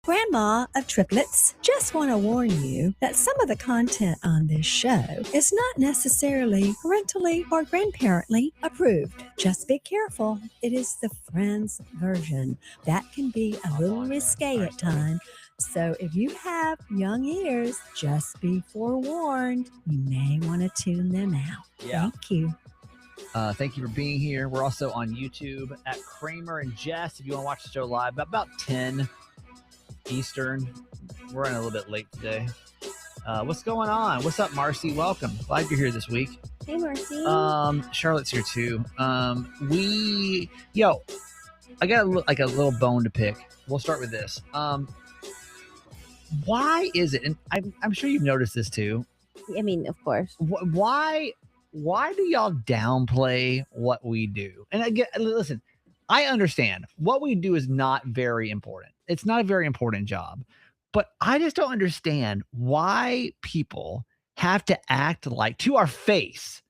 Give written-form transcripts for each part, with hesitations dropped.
Grandma of triplets, just want to warn you that some of the content on this show is not necessarily parentally or grandparently approved. Just be careful. It is the friends version. That can be a little risque at times. So if you have young ears, just be forewarned. You may want to tune them out. Yeah. Thank you. Thank you for being here. We're also on YouTube at Kramer and Jess. If you want to watch the show live, about 10 Eastern. We're running a little bit late today. What's going on? What's up, Marcy? Welcome. Glad you're here this week. Hey, Marcy. Charlotte's here too. I got a little bone to pick. We'll start with this. Why is it? And I'm sure you've noticed this too. I mean, of course. Why do y'all downplay what we do? And listen, I understand what we do is not very important. It's not a very important job, but I just don't understand why people have to act like, to our face,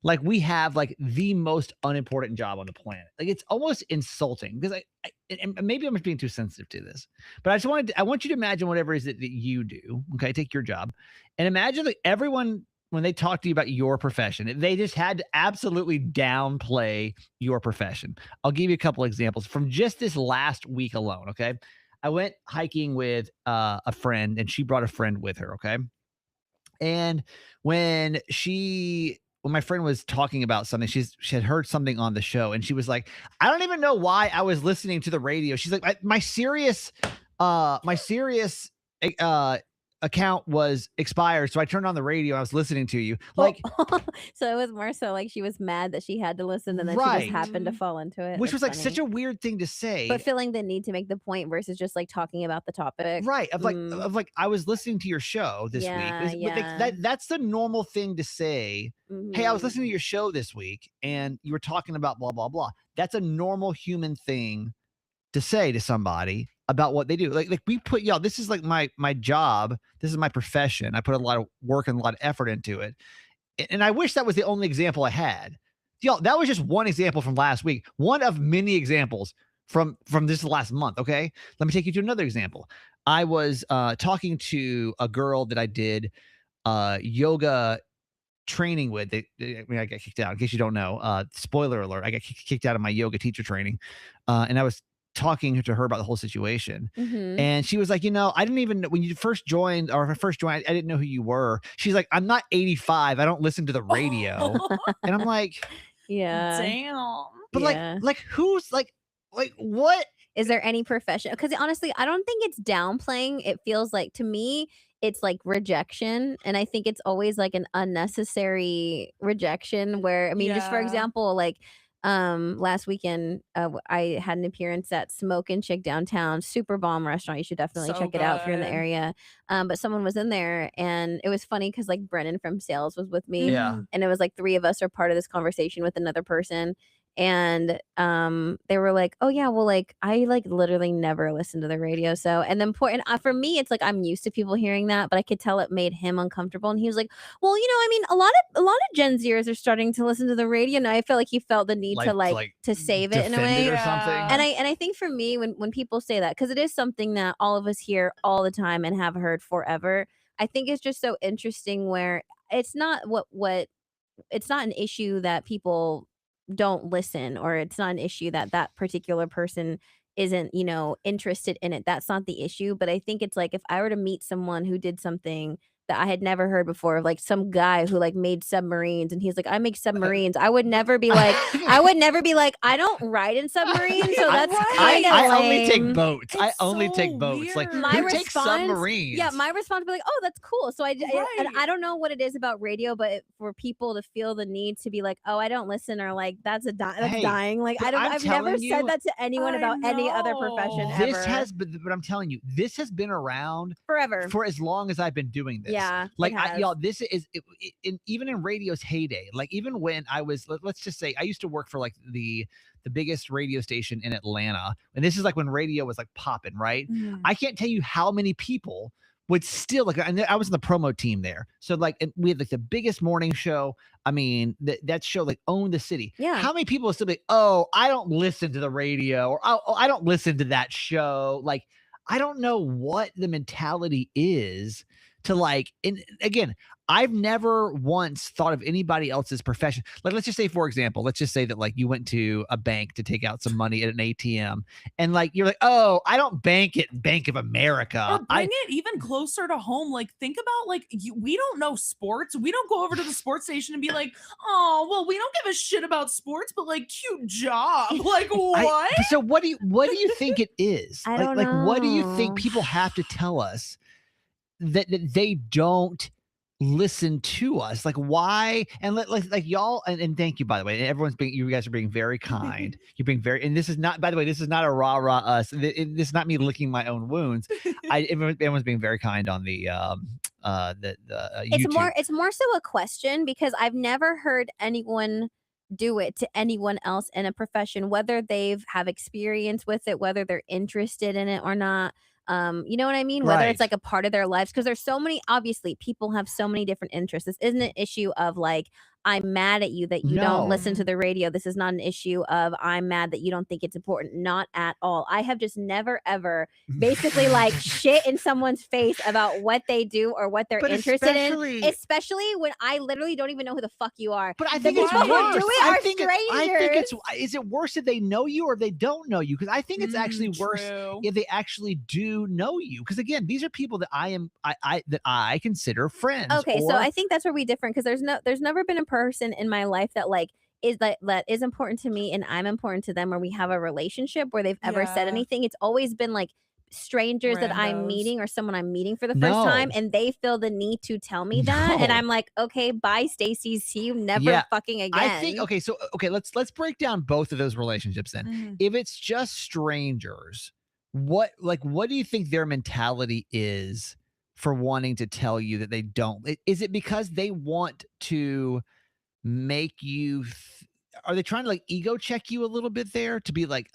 like we have like the most unimportant job on the planet. Like it's almost insulting because and maybe I'm just being too sensitive to this, but I want you to imagine whatever it is that you do. Okay. Take your job and imagine like everyone, when they talk to you about your profession, they just had to absolutely downplay your profession. I'll give you a couple examples from just this last week alone. Okay. I went hiking with a friend and she brought a friend with her. Okay. And when my friend was talking about something, she had heard something on the show and she was like, I don't even know why I was listening to the radio. She's like, my Sirius account was expired, so I turned on the radio and I was listening to you. Like, so it was more so like she was mad that she had to listen and then she just happened to fall into it. Which was like such a weird thing to say. But feeling the need to make the point versus just like talking about the topic. Right. Of like I was listening to your show this week. That's the normal thing to say. Hey, I was listening to your show this week and you were talking about blah, blah, blah. That's a normal human thing to say to somebody about what they do. Like we put, y'all, this is like my job. This is my profession. I put a lot of work and a lot of effort into it. And I wish that was the only example I had. Y'all, that was just one example from last week. One of many examples from this last month. Okay. Let me take you to another example. I was talking to a girl that I did yoga training with. I got kicked out. In case you don't know, spoiler alert, I got kicked out of my yoga teacher training. And I was talking to her about the whole situation. And she was like, I didn't even know when you first joined or I didn't know who you were. She's like, I'm not 85. I don't listen to the radio. And I'm like, yeah, damn. But like who's like what? Is there any profession? Because honestly, I don't think it's downplaying. It feels like to me, it's like rejection. And I think it's always like an unnecessary rejection where, I mean, just for example, like last weekend I had an appearance at Smokin' Chick downtown, super bomb restaurant. You should definitely check it out if you're in the area. But someone was in there and it was funny because like Brennan from sales was with me, and it was like three of us are part of this conversation with another person. And they were like, oh yeah, well, like I like literally never listen to the radio. So and then for me, it's like I'm used to people hearing that, but I could tell it made him uncomfortable. And he was like, well, I mean, a lot of Gen Zers are starting to listen to the radio, and I felt like he felt the need to save it in a way or something. And I think for me, when people say that, because it is something that all of us hear all the time and have heard forever, I think it's just so interesting where it's not it's not an issue that people don't listen, or it's not an issue that particular person isn't interested in it. That's not the issue. But I think it's like if I were to meet someone who did something that I had never heard before, like some guy who like made submarines and he's like, I make submarines, I would never be like I don't ride in submarines, so that's kind of I only take boats. I only take boats. Weird. Like my who takes response, submarines? yeah, my response would be like, oh, that's cool. So and I don't know what it is about radio, but for people to feel the need to be like, oh, I don't listen, or like that's dying. Like I've never said that to anyone about any other profession ever. But I'm telling you, this has been around forever, for as long as I've been doing this. Yeah, like this is even in radio's heyday. Like even when I was, let's just say, I used to work for like the biggest radio station in Atlanta, and this is like when radio was like popping, right? I can't tell you how many people would still like. And I was in the promo team there, so like we had like the biggest morning show. I mean, that show like owned the city. Yeah. How many people would still be, oh, I don't listen to the radio, or oh, I don't listen to that show. Like I don't know what the mentality is to like, and again, I've never once thought of anybody else's profession. Like, let's just say, for example, let's just say that like you went to a bank to take out some money at an ATM, and like you're like, oh, I don't bank at Bank of America. Or bring it even closer to home. Like, think about like we don't know sports. We don't go over to the sports station and be like, oh, well, we don't give a shit about sports, but like, cute job. Like, what? So what do you think it is? I don't know. Like, what do you think people have to tell us that they don't listen to us? Like, why? And like y'all, and thank you, by the way. You guys are being very kind. You're being very, and this is not, by the way, this is not a rah us. This is not me licking my own wounds. Everyone's being very kind on the YouTube. It's more so a question, because I've never heard anyone do it to anyone else in a profession, whether they've have experience with it, whether they're interested in it or not. You know what I mean? Whether it's like a part of their lives, because there's so many, obviously people have so many different interests. This isn't an issue of like, I'm mad at you that you don't listen to the radio. This is not an issue of I'm mad that you don't think it's important. Not at all. I have just never ever basically like shit in someone's face about what they do or what they're interested in, especially when I literally don't even know who the fuck you are. But I think it's worse. I think it's, is it worse if they know you or if they don't know you? Because I think it's actually worse if they actually do know you. Because again, these are people that I consider friends. Okay, so I think that's where we differ, because there's never been a person in my life that like is that is important to me and I'm important to them, where we have a relationship where they've ever said anything. It's always been like strangers that I'm meeting or someone I'm meeting for the first time, and they feel the need to tell me that, and I'm like, okay, bye, Stacy, see you never fucking again. I think let's break down both of those relationships then. If it's just strangers, what do you think their mentality is for wanting to tell you that they don't? Is it because they want to make you are they trying to like ego check you a little bit there, to be like,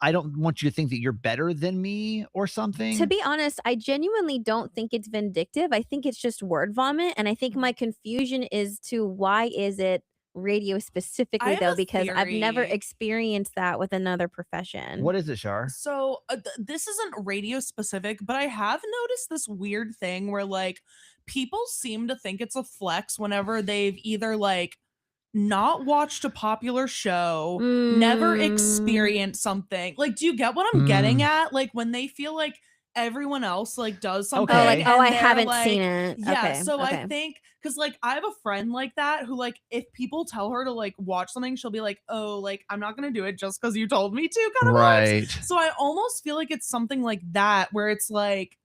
I don't want you to think that you're better than me or something? To be honest, I genuinely don't think it's vindictive. I think it's just word vomit, and I think my confusion is to why is it radio specifically though, because I've never experienced that with another profession. What is it, Char? So this isn't radio specific, but I have noticed this weird thing where like people seem to think it's a flex whenever they've either like not watched a popular show, never experienced something. Like, do you get what I'm getting at? Like when they feel like everyone else like does something. Oh, like, I haven't seen it. Yeah. So I think, because like I have a friend like that who like if people tell her to like watch something, she'll be like, oh, like I'm not gonna do it just because you told me to, kind of vibes. So I almost feel like it's something like that, where it's like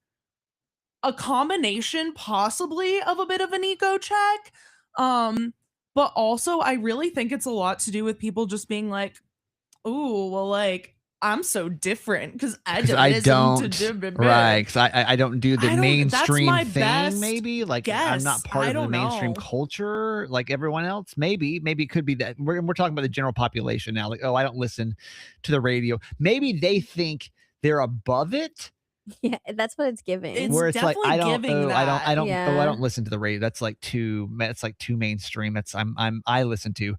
a combination possibly of a bit of an ego check. But also I really think it's a lot to do with people just being like, ooh, well, like I'm so different because I don't right, because I don't do the mainstream thing. Maybe like I'm not part of the mainstream culture like everyone else. Maybe it could be that we're talking about the general population now. Like, oh, I don't listen to the radio. Maybe they think they're above it. Yeah, that's what it's giving. It's where it's like I don't listen to the radio. That's like too mainstream. I listen to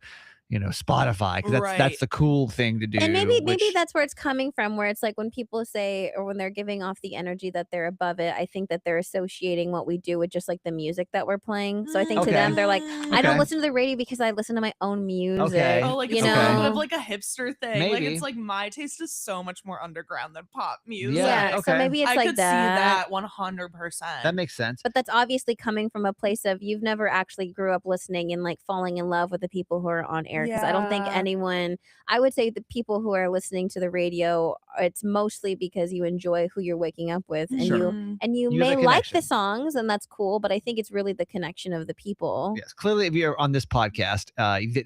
Spotify, because that's the cool thing to do. And maybe that's where it's coming from, where it's like when people say, or when they're giving off the energy that they're above it, I think that they're associating what we do with just like the music that we're playing. So I think to them, they're like, I don't listen to the radio because I listen to my own music. Oh, like it's a little bit of like a hipster thing. Maybe. Like it's like my taste is so much more underground than pop music. Yeah. So maybe it's I like could that. see that 100%. That makes sense. But that's obviously coming from a place of you've never actually grew up listening and like falling in love with the people who are on air. Because I don't think anyone, I would say the people who are listening to the radio, it's mostly because you enjoy who you're waking up with, and you may like the songs, and that's cool, but I think it's really the connection of the people. Yes, clearly if you're on this podcast,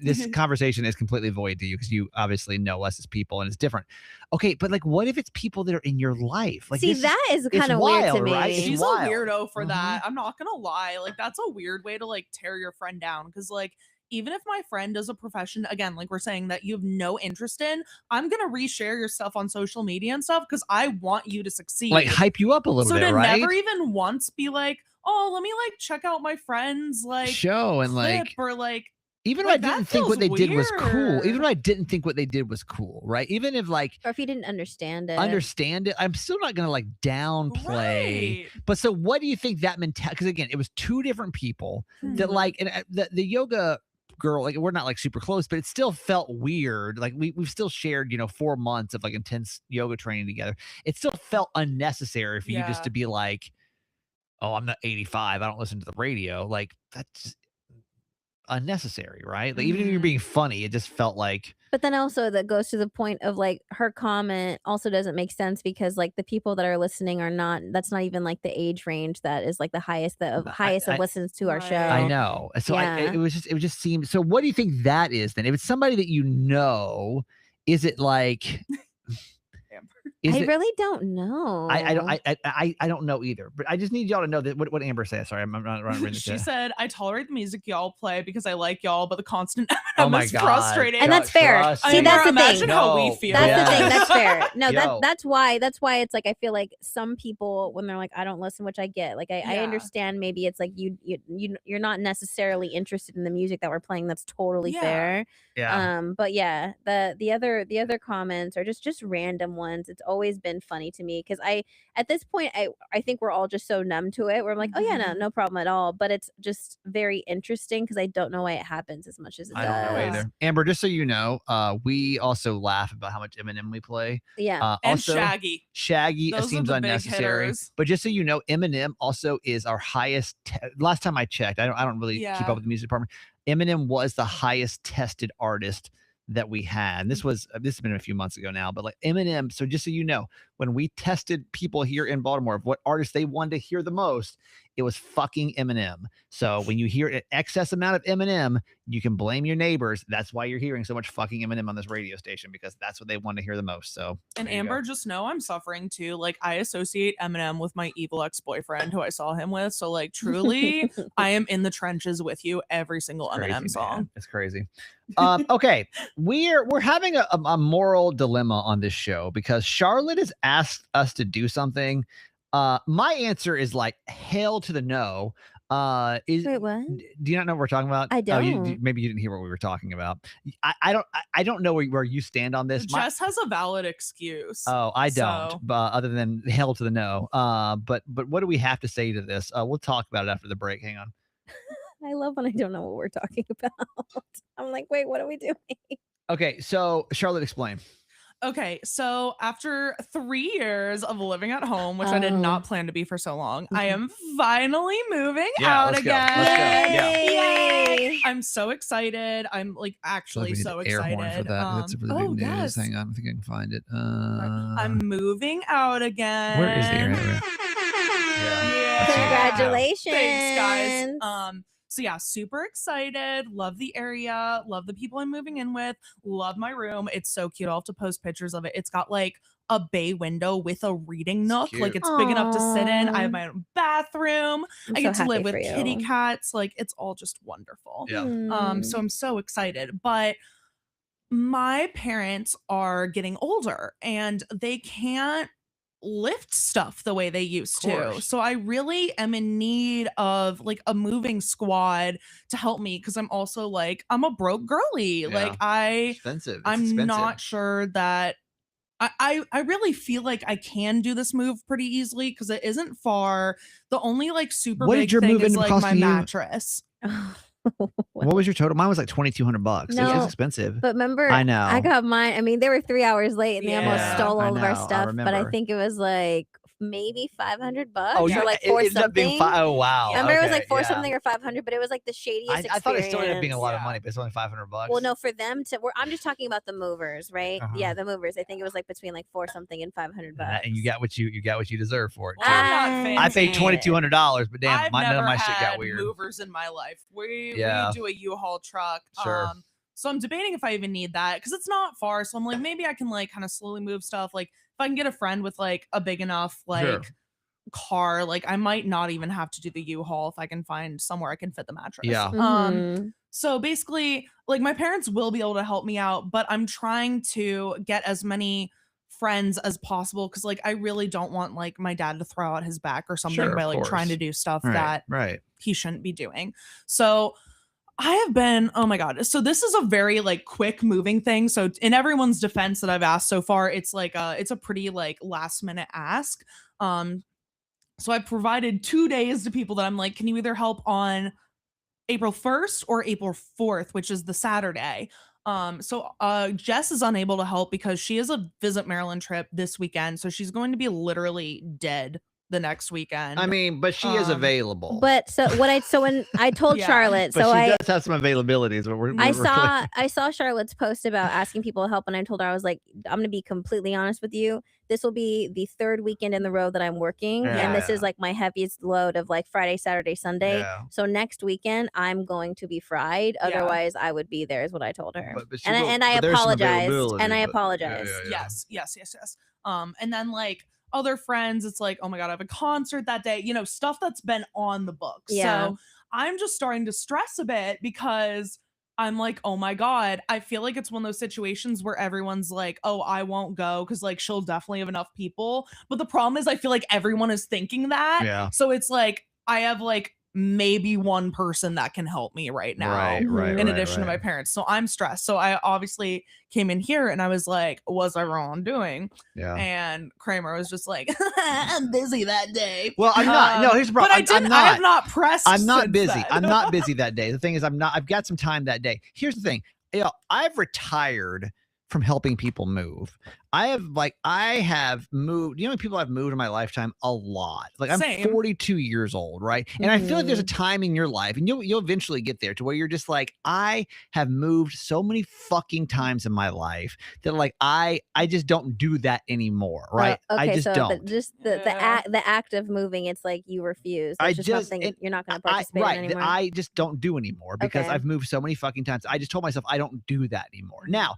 this conversation is completely void to you, because you obviously know us as people and it's different. Okay, but like what if it's people that are in your life? Like, see, that is kind of weird to me. Right? She's a weirdo for that. I'm not gonna lie. Like that's a weird way to like tear your friend down, because like even if my friend does a profession, again, like we're saying, that you have no interest in, I'm going to reshare your stuff on social media and stuff because I want you to succeed. Like hype you up a little bit, right? So to never even once be like, oh, let me like check out my friend's like show and like, or like Even Like, if I that didn't think what they feels did was cool, even weird. if I didn't think what they did was cool, right? Even if like Or if you didn't understand it. I'm still not gonna like downplay. Right. But so what do you think that mentality? Because again, it was two different people that Mhm. like, and the yoga girl, like we're not like super close, but it still felt weird. Like we've still shared, 4 months of like intense yoga training together. It still felt unnecessary for you just Yeah. to be like, oh, I'm not 85. I don't listen to the radio. Like that's unnecessary, right? Like even if you're Mhm. being funny, it just felt like But then also that goes to the point of like her comment also doesn't make sense because like the people that are listening are not that's not even like the age range that is like the highest highest of I listens to our Right. show. I know. So Yeah. it just seemed. So what do you think that is then? If it's somebody that you know, is it like Amber. is I it really don't know. I don't know either. But I just need y'all to know that what Amber says. Sorry, I'm not reading She the chat. said, "I tolerate the music y'all play because I like y'all, but the constant Oh M my is God. frustrating." And that's fair. Trust See, me. that's the imagine thing. how we No, feel. That's the thing. That's yes. fair. No, Yo. that's why it's like I feel like some people when they're like I don't listen, which I get. Like I Yeah. understand maybe it's like you're not necessarily interested in the music that we're playing. That's totally Yeah. fair. Yeah. But yeah, the other comments are just random ones. It's always been funny to me because at this point I think we're all just so numb to it. Where I'm like, oh yeah, no problem at all. But it's just very interesting because I don't know why it happens as much as it I does. don't know either. Amber, just so you know, we also laugh about how much Eminem we play. Yeah. And Also, Shaggy. Shaggy Those are seems the big unnecessary. hitters. But just so you know, Eminem also is our highest. Last time I checked, I don't really keep Yeah. up with the music department. Eminem was the highest tested artist that we had. And this has been a few months ago now, but like Eminem. So just so you know, when we tested people here in Baltimore of what artists they wanted to hear the most, it was fucking Eminem. So when you hear an excess amount of Eminem, you can blame your neighbors. That's why you're hearing so much fucking Eminem on this radio station because that's what they want to hear the most. So And there you go. Amber, just know I'm suffering too. Like I associate Eminem with my evil ex-boyfriend who I saw him with. So like truly, I am in the trenches with you every single It's crazy, Eminem song. man. It's crazy. Okay, we're having a moral dilemma on this show because Charlotte has asked us to do something. My answer is like hell to the no. Wait, what? Do you not know what we're talking about? I don't. Maybe you didn't hear what we were talking about. I don't know where you stand on this. Jess has a valid excuse. Oh, I don't. So- But other than hell to the no. But what do we have to say to this? We'll talk about it after the break. Hang on. I love when I don't know what we're talking about. I'm like, wait, what are we doing? Okay, so Charlotte, explain. Okay, so after 3 years of living at home, which I did not plan to be for so long, I am finally moving out let's go. again. Let's go. Yeah. Yay! I'm so excited. I'm like actually so excited. For that. That's a really big news. Yes. Hang on, I think I can find it. I'm moving out again. Where is the air? Yeah. Congratulations. Thanks, guys. So yeah, super excited. Love the area. Love the people I'm moving in with. Love my room. It's so cute. I'll have to post pictures of it. It's got like a bay window with a reading nook. Like it's big enough to sit in. I have my own bathroom. I get to live with kitty cats. Like it's all just wonderful. Yeah. So I'm so excited. But my parents are getting older and they can't lift stuff the way they used to. So I really am in need of like a moving squad to help me because I'm also like I'm a broke girly. Yeah. Like Expensive. I'm not sure that I really feel like I can do this move pretty easily because it isn't far. The only like super big thing is like my mattress. What was your total? Mine was like $2,200. No, it was expensive. But remember, I know I got mine. I mean, they were 3 hours late and they almost stole all of our stuff. But I think it was like maybe $500 Oh, or like for something. Oh wow! I remember it was like for something or 500, but it was like the shadiest. I thought it still ended up being a lot of money, but it's only $500. Well, no, for them to. I'm just talking about the movers, right? Yeah, the movers. I think it was like between like $4 something and $500. And you got what you deserve for it. Too. I paid $2,200, but damn, none of my shit got weird. Movers in my life. We do a U-Haul truck. Sure. So I'm debating if I even need that because it's not far. So I'm like, maybe I can like kind of slowly move stuff. Like if I can get a friend with like a big enough like car, like I might not even have to do the U-Haul if I can find somewhere I can fit the mattress. Yeah. So basically, like my parents will be able to help me out, but I'm trying to get as many friends as possible because like I really don't want like my dad to throw out his back or something by like trying to do stuff that he shouldn't be doing. So I have been, oh my God. So this is a very like quick moving thing. So in everyone's defense that I've asked so far, it's like it's a pretty like last minute ask. So I provided 2 days to people that I'm like, can you either help on April 1st or April 4th, which is the Saturday. Jess is unable to help because she has a Visit Maryland trip this weekend. So she's going to be literally dead the next weekend. I mean, but she is available. But when I told Charlotte, but she does have some availabilities. But I saw Charlotte's post about asking people to help, and I told her, I was like, I'm gonna be completely honest with you. This will be the 3rd weekend in the row that I'm working, and this is like my heaviest load of like Friday, Saturday, Sunday. Yeah. So next weekend I'm going to be fried. Otherwise, I would be there. Is what I told her. And I apologized. And I apologized. Yes. And then like other friends, it's like, oh my God, I have a concert that day, stuff that's been on the books. Yeah. So I'm just starting to stress a bit because I'm like, oh my God, I feel like it's one of those situations where everyone's like, oh, I won't go because like she'll definitely have enough people. But the problem is I feel like everyone is thinking that. Yeah. So it's like I have like maybe one person that can help me right now in addition to my parents. So I'm stressed. So I obviously came in here and I was like, what's everyone doing? Yeah. And Kramer was just like, I'm busy that day. Well, I'm not. No, here's the problem. But I have not pressed. I'm not busy. Then. I'm not busy that day. The thing is, I've got some time that day. Here's the thing. I've retired from helping people move. I have moved, people I've moved in my lifetime a lot. Like I'm 42 years old, right? And I feel like there's a time in your life, and you'll eventually get there to where you're just like, I have moved so many fucking times in my life that like I just don't do that anymore, right? Okay, I just don't. But just the act of moving, it's like you refuse. It's just something you're not going to participate in anymore. I just don't do anymore because I've moved so many fucking times. I just told myself I don't do that anymore. Now,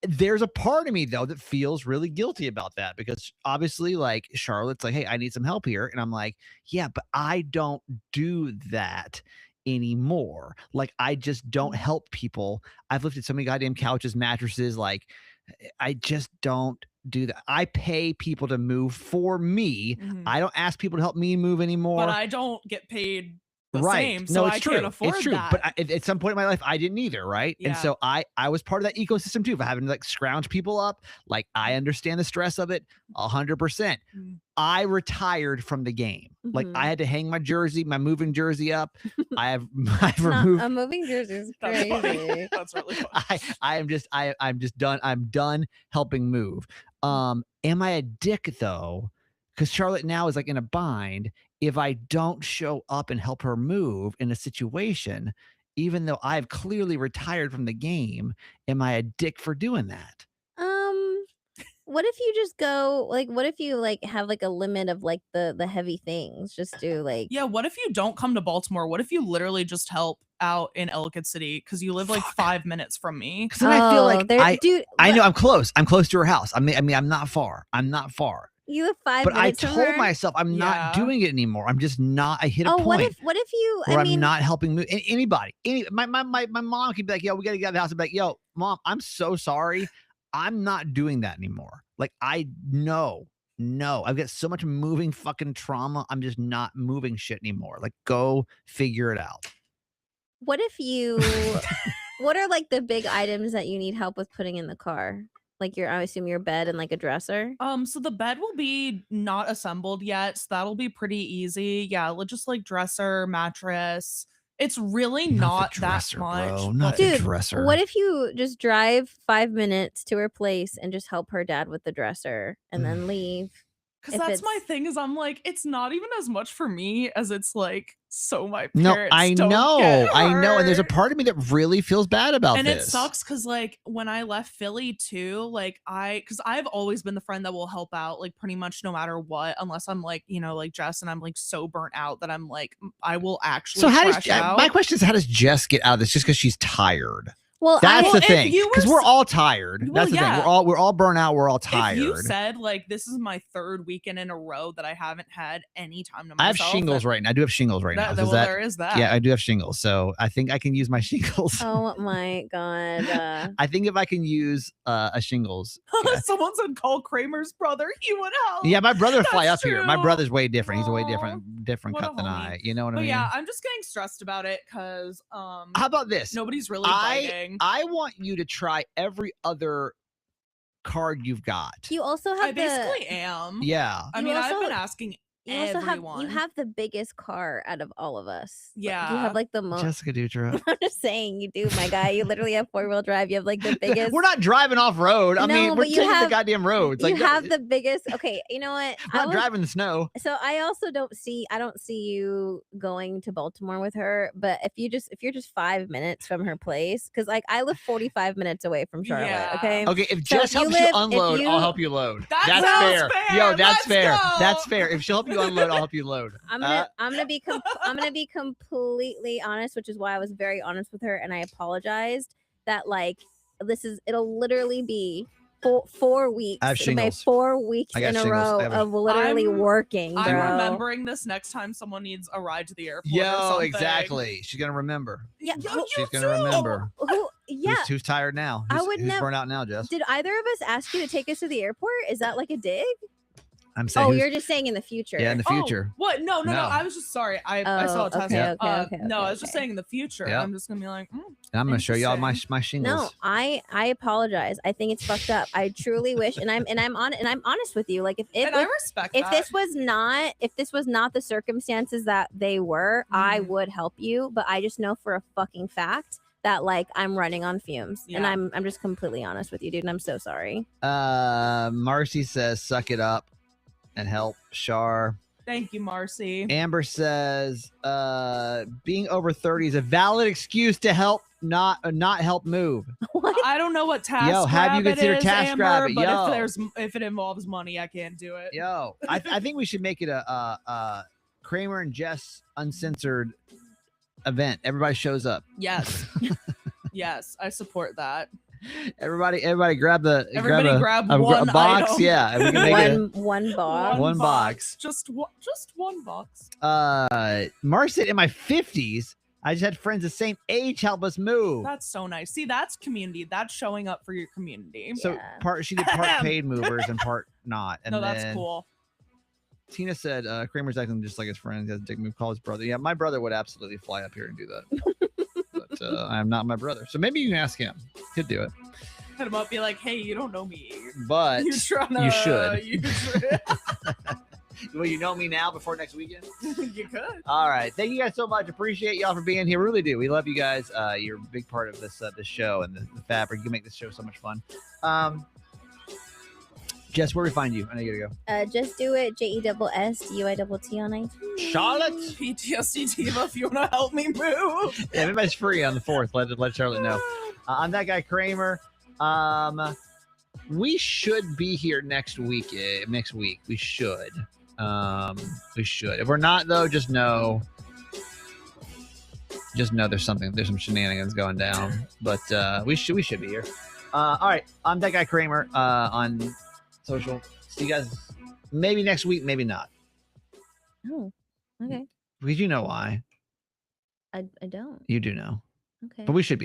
there's a part of me though that feels really guilty about that because obviously like Charlotte's like, hey, I need some help here. And I'm like, yeah, but I don't do that anymore. Like I just don't help people. I've lifted so many goddamn couches, mattresses. Like I just don't do that. I pay people to move for me. I don't ask people to help me move anymore. But I don't get paid same, so I can't afford that. But at some point in my life, I didn't either, right? Yeah. And so I was part of that ecosystem too, of having to like scrounge people up. Like I understand the stress of it 100%. I retired from the game. Like I had to hang my moving jersey up. I've removed a moving jersey is crazy. That's really funny. I'm just done. I'm done helping move. Am I a dick though? Because Charlotte now is like in a bind. If I don't show up and help her move in a situation, even though I've clearly retired from the game, am I a dick for doing that? What if you just go like? What if you like have like a limit of like the heavy things? Just do like What if you don't come to Baltimore? What if you literally just help out in Ellicott City because you live like 5 minutes from me? Because I feel like I know I'm close. I'm close to her house. I mean I'm not far. You have 5 but minutes. But I told myself I'm not doing it anymore. I'm just not. I hit a point. What if you? I'm not helping move anybody. My mom could be like, yo, we gotta get out of the house. I'd be like, yo, mom, I'm so sorry. I'm not doing that anymore. Like I know. I've got so much moving fucking trauma. I'm just not moving shit anymore. Like go figure it out. What if you? What are like the big items that you need help with putting in the car? Like I assume your bed and like a dresser. So the bed will be not assembled yet, so that'll be pretty easy. Yeah, just like dresser, mattress. It's really not that much. Bro. Not the dresser. What if you just drive 5 minutes to her place and just help her dad with the dresser and then leave? Because that's my thing is I'm like, it's not even as much for me as it's like so my parents. No, I know. And there's a part of me that really feels bad about this. And it sucks because like when I left Philly too, like because I've always been the friend that will help out like pretty much no matter what, unless I'm like, like Jess and I'm like so burnt out that I'm like, I will actually. So my question is, how does Jess get out of this? Just because she's tired? Well, that's the thing, because we're all tired. That's the thing. We're all burnt out. We're all tired. If you said like this is my 3rd weekend in a row that I haven't had any time to myself. I have shingles right now. I do have shingles right now. There is that. Yeah, I do have shingles, so I think I can use my shingles. Oh my god! I think if I can use a shingles. Someone said call Kramer's brother. He would help. Yeah, my brother would fly up here. My brother's way different. He's a way different different What a cut than homie. I. You know what I But mean? yeah, I'm just getting stressed about it because How about this? nobody's really biting. I want you to try every other card you've got. You also have I basically am. Yeah. I You mean, I've also- been asking You also everyone. have the biggest car out of all of us. Like, you Yeah. have like the most. Jessica Dutra. I'm just saying, you do, my guy. You literally have 4-wheel drive. You have like the biggest. We're not driving off road. I No, mean, we're but you taking the have- goddamn roads. You Like have the biggest. Okay, you know what? we're not driving the snow. So I also don't see you going to Baltimore with her. But if you're just 5 minutes from her place, because like I live 45 minutes away from Charlotte. Yeah. Okay. Okay, if So Jess if you helps you live- if unload, you- I'll help you load. That That's sounds fair. fair. Yo, that's Let's fair. go. That's fair. If she'll help you unload, I'll help you load. I'm gonna be completely honest, which is why I was very honest with her, and I apologized that like it'll literally be 4 weeks. I have It'll be shingles. 4 weeks I got in a shingles. row I have a- of literally working, bro. I'm remembering this next time someone needs a ride to the airport. or Yo, something. exactly. She's gonna remember. Yeah, Yo, She's you gonna too. remember. Yeah. Who's tired now? I Who's, would who's nev- burnt out now, Jess? Did either of us ask you to take us to the airport? Is that like a dig? I'm saying. Oh, who's- you're just saying in the future. yeah, in the Oh, future. what? No. No. I was just sorry. I saw a test. okay, No, I was just saying in the future. Yep. I'm just gonna be like, And I'm gonna show y'all my Interesting. shingles. No, I apologize. I think it's fucked up. I truly wish, and I'm honest with you. Like and I respect if that. this was not the circumstances that they were, I Mhm. would help you. But I just know for a fucking fact that like I'm running on fumes, and Yeah. I'm just completely honest with you, dude. And I'm so sorry. Marcy says, "Suck it up and help." Shar. Thank you, Marcy. Amber says, "Being over 30 is a valid excuse to help not help move." What? I don't know what task. Yo, have you Rabbit considered is, Task Amber, Rabbit? But Yo. if it involves money, I can't do it. Yo, I think we should make it a Kramer and Jess uncensored event. Everybody shows up. Yes. Yes, I support that. Everybody grab the Everybody grab a one box. item. Yeah, and we can make it. One box. One box. Just one box. Mar said, "In my 50s, I just had friends the same age help us move." That's so nice. See, that's community. That's showing up for your community. So Yeah. she did part paid movers and part not. And No, that's then cool. Tina said, "Kramer's acting just like his friends. He has a dick move. Call his brother." Yeah, my brother would absolutely fly up here and do that. But I am not my brother, so maybe you can ask him. He'd do it. Hit him up, be like, "Hey, you don't know me. But You're trying to, you should. You, Well, you know me now before next weekend. you could. All right. Thank you guys so much. Appreciate y'all for being here. We really do. We love you guys. You're a big part of this show and the fabric. You make this show so much fun. Jess, where do we find you? I know you gotta Just do it. JESSDUITT on iTunes. go. Charlotte? PTSD team if you want to help me move. Yeah, everybody's free on the 4th. Let Charlotte know. I'm that guy Kramer. We should be here next week. Next week. We should. We should. If we're not, though, just know there's some shenanigans going down. But we should be here. All right. I'm that guy Kramer on social. See you guys maybe next week, maybe not. Oh, okay. Because you know why. I don't. You do know. Okay. But we should be.